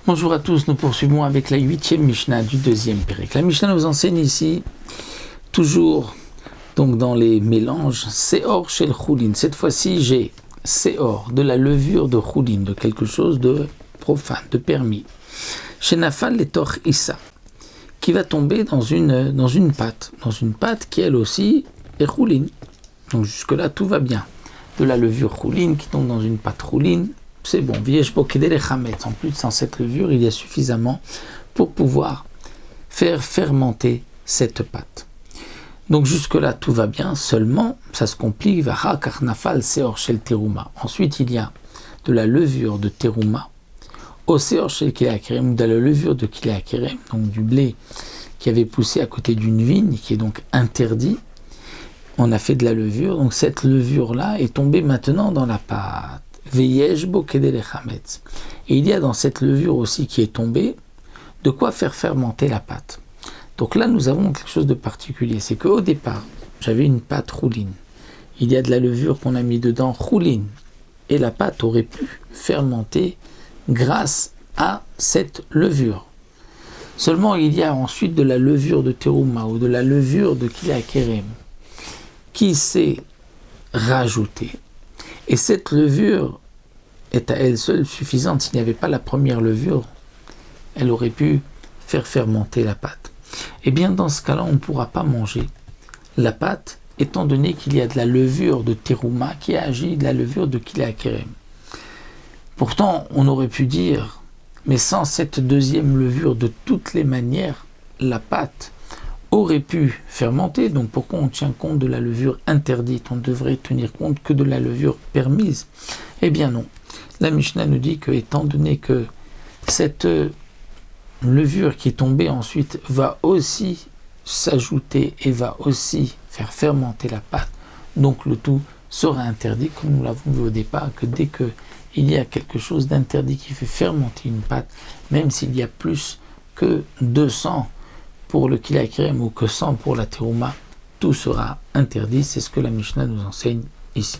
Bonjour à tous, nous poursuivons avec la 8e Mishnah du 2e Pérec. La Mishnah nous enseigne ici, toujours donc dans les mélanges, Seor shel Choulin. Cette fois-ci, j'ai Seor, de la levure de Choulin, de quelque chose de profane, de permis. Shenafal letor Issa, qui va tomber dans une pâte qui elle aussi est Choulin. Donc jusque-là, tout va bien. De la levure Choulin qui tombe dans une pâte Choulin, c'est bon. En plus, sans cette levure, il y a suffisamment pour pouvoir faire fermenter cette pâte. Donc jusque-là, tout va bien, seulement, ça se complique. Ensuite, il y a de la levure de terouma, au seor shel kilei hakerem, de la levure de kilei hakerem, donc du blé qui avait poussé à côté d'une vigne, qui est donc interdit. On a fait de la levure, donc cette levure-là est tombée maintenant dans la pâte. Et il y a dans cette levure aussi qui est tombée de quoi faire fermenter la pâte. Donc là, nous avons quelque chose de particulier. C'est qu'au départ, j'avais une pâte rouline. Il y a de la levure qu'on a mis dedans rouline. Et la pâte aurait pu fermenter grâce à cette levure. Seulement, il y a ensuite de la levure de terouma ou de la levure de kilei hakerem qui s'est rajoutée. Et cette levure est à elle seule suffisante. S'il n'y avait pas la première levure, elle aurait pu faire fermenter la pâte. Eh bien, dans ce cas-là, on ne pourra pas manger la pâte, étant donné qu'il y a de la levure de terouma qui agit de la levure de kilei hakerem. Pourtant, on aurait pu dire, mais sans cette deuxième levure, de toutes les manières, la pâte aurait pu fermenter. Donc pourquoi on tient compte de la levure interdite? On devrait tenir compte que de la levure permise. Eh bien non. La Mishnah nous dit que, étant donné que cette levure qui est tombée ensuite va aussi s'ajouter et va aussi faire fermenter la pâte, donc le tout sera interdit, comme nous l'avons vu au départ, que dès qu'il y a quelque chose d'interdit qui fait fermenter une pâte, même s'il y a plus que 200 pour le kilei hakerem ou que 100 pour la terouma, tout sera interdit. C'est ce que la Mishnah nous enseigne ici.